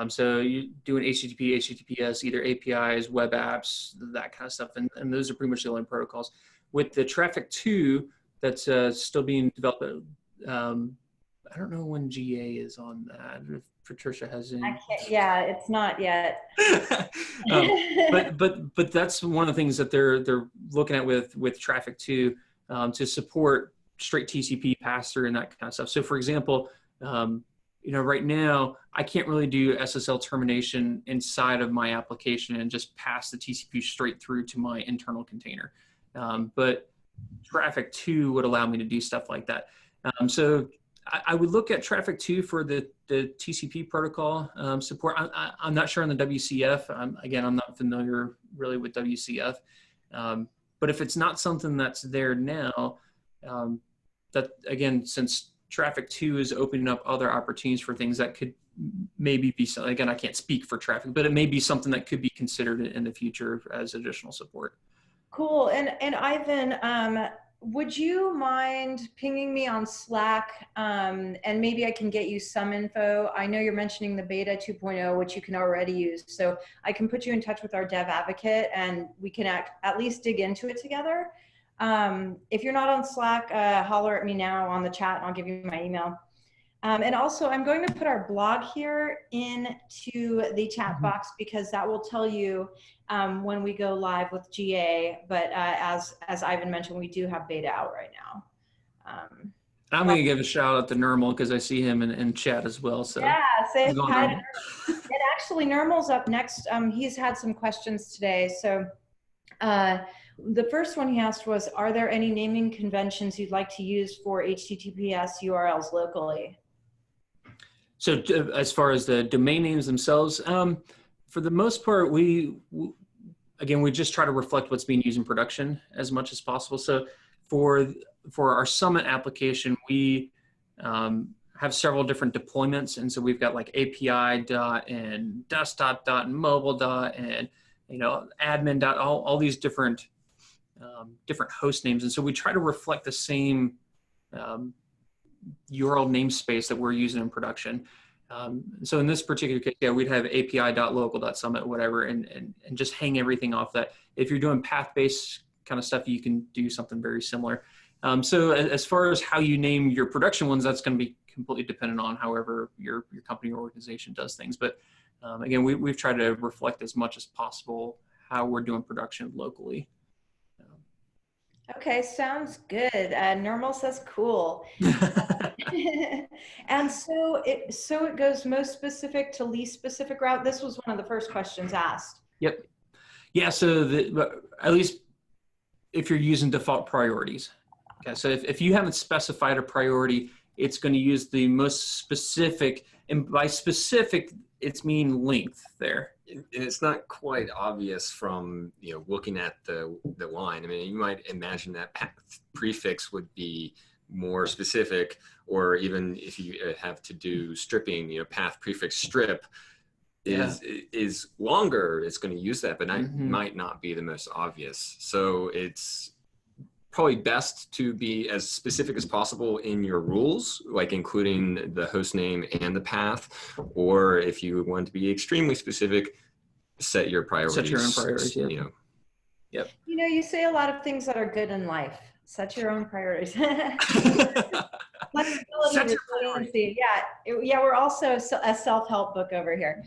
So you do an HTTP, HTTPS, either APIs, web apps, that kind of stuff, and those are pretty much the only protocols. With the Traefik 2 that's still being developed, I don't know when GA is on that. If Patricia has any. Yeah, it's not yet. But that's one of the things that they're looking at with Traefik 2 to support straight TCP pass-through and that kind of stuff. So for example, right now I can't really do SSL termination inside of my application and just pass the TCP straight through to my internal container. But Traefik 2 would allow me to do stuff like that. So I would look at Traefik 2 for the TCP protocol support. I'm not sure on the WCF. Again, I'm not familiar really with WCF. But if it's not something that's there now, that again, since Traefik 2 is opening up other opportunities for things that could maybe be, again, I can't speak for Traefik, but it may be something that could be considered in the future as additional support. Cool. And Ivan, would you mind pinging me on Slack, and maybe I can get you some info? I know you're mentioning the beta 2.0, which you can already use. So I can put you in touch with our dev advocate and we can at least dig into it together. If you're not on Slack, holler at me now on the chat and I'll give you my email. And also I'm going to put our blog here into the chat box because that will tell you when we go live with GA, but as Ivan mentioned, we do have beta out right now. I'm going to give a shout out to Nirmal because I see him in chat as well. So yeah, say hi to Nirmal. And actually Nirmal's up next. He's had some questions today. So the first one he asked was, are there any naming conventions you'd like to use for HTTPS URLs locally? So as far as the domain names themselves, for the most part, we just try to reflect what's being used in production as much as possible. So for our Summit application, we have several different deployments. And so we've got like API dot and desktop dot and mobile dot and admin dot, all these different host names. And so we try to reflect the same URL namespace that we're using in production. So in this particular case, yeah, we'd have api.local.summit, whatever, and just hang everything off that. If you're doing path-based kind of stuff, you can do something very similar. So as far as how you name your production ones, that's going to be completely dependent on however your company or organization does things. But again, we've tried to reflect as much as possible how we're doing production locally. Okay, sounds good. Nirmal says cool. And so it goes most specific to least specific route. This was one of the first questions asked. Yep. Yeah, so at least if you're using default priorities. Okay, so if you haven't specified a priority, it's going to use the most specific, and by specific, it's mean length there. And it's not quite obvious from looking at the line. I mean, you might imagine that path prefix would be more specific, or even if you have to do stripping, path prefix strip is longer, it's going to use that, but might not be the most obvious. So it's probably best to be as specific as possible in your rules, like including the host name and the path, or if you want to be extremely specific, set your priorities. Set your own priorities, Yep. You say a lot of things that are good in life. Set your own priorities. Flexibility, resiliency. Yeah, we're also a self-help book over here.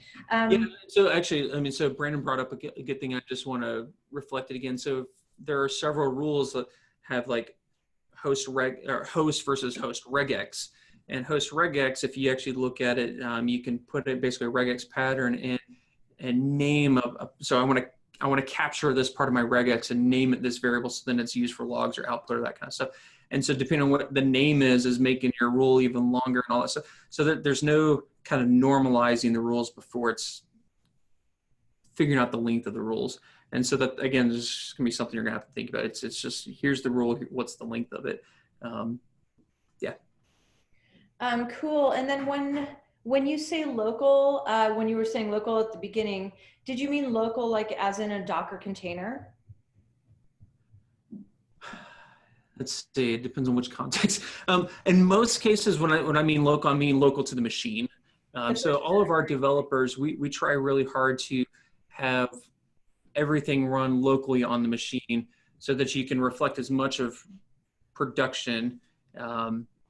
So actually, so Branden brought up a good thing. I just want to reflect it again. So there are several rules that have like host versus host regex. And host regex, if you actually look at it, you can put it basically a regex pattern in and name so I want to capture this part of my regex and name it this variable, so then it's used for logs or output or that kind of stuff. And so depending on what the name is making your rule even longer and all that stuff. So that there's no kind of normalizing the rules before it's figuring out the length of the rules. And so that, again, there's going to be something you're going to have to think about. It's just, here's the rule, what's the length of it? Cool. And then when you say local, when you were saying local at the beginning, did you mean local like as in a Docker container? Let's see, it depends on which context. In most cases, when I mean local to the machine. So all of our developers, we try really hard to have everything run locally on the machine so that you can reflect as much of production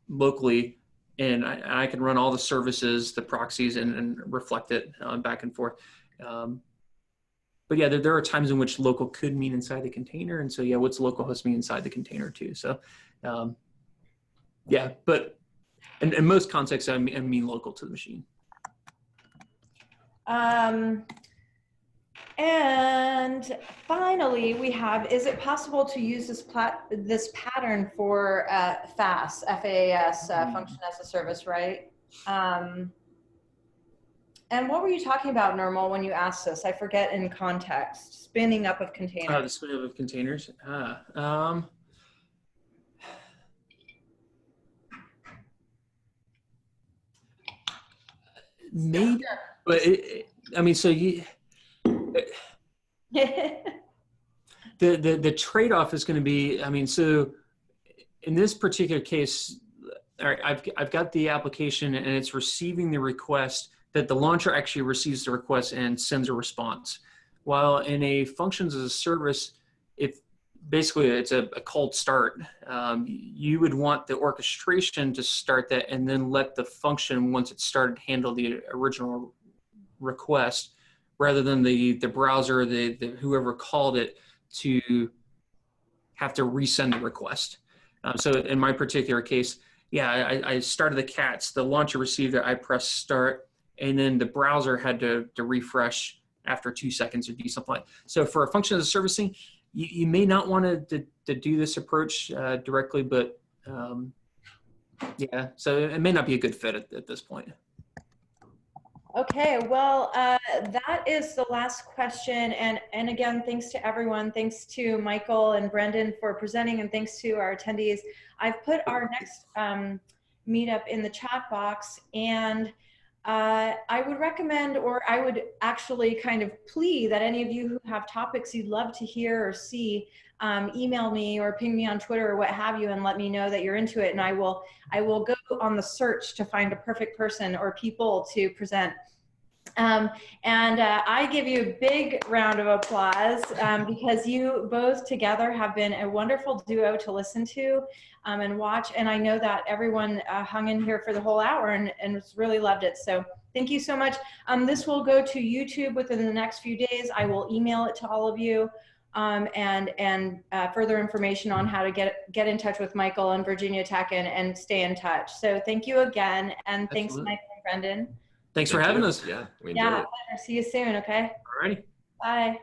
locally. And I can run all the services, the proxies, and reflect it back and forth. But yeah, there are times in which local could mean inside the container. And so, yeah, what's localhost mean inside the container too? So, yeah, but in most contexts, I mean local to the machine. And finally, we have, is it possible to use this pattern for FAS, F-A-A-S, function as a service, right? And what were you talking about, Nirmal, when you asked this? I forget in context. Spinning up of containers. The spinning up of containers. Maybe, but so you. The trade-off is going to be, so in this particular case, all right, I've got the application and it's receiving the request, that the launcher actually receives the request and sends a response. While in a functions as a service, if basically it's a cold start, you would want the orchestration to start that and then let the function, once it started, handle the original request, rather than the browser, the whoever called it, to have to resend the request. So in my particular case, yeah, I started the cats, the launcher received it, I pressed start, and then the browser had to refresh after 2 seconds or do something like that. So for a function as a servicing, you may not want to do this approach directly, but yeah, so it may not be a good fit at this point. Okay, well, that is the last question. And again, thanks to everyone. Thanks to Michael and Branden for presenting, and thanks to our attendees. I've put our next meetup in the chat box, and I would recommend, or I would actually kind of plea that any of you who have topics you'd love to hear or see, email me or ping me on Twitter or what have you, and let me know that you're into it. And I will go on the search to find a perfect person or people to present. I give you a big round of applause because you both together have been a wonderful duo to listen to and watch. And I know that everyone hung in here for the whole hour and really loved it. So thank you so much. This will go to YouTube within the next few days. I will email it to all of you and further information on how to get in touch with Michael and Virginia Tech and stay in touch. So thank you again. And thanks, Absolutely. Michael and Branden. Thanks for having us. Yeah, we enjoyed it. Pleasure. See you soon, okay? All righty. Bye.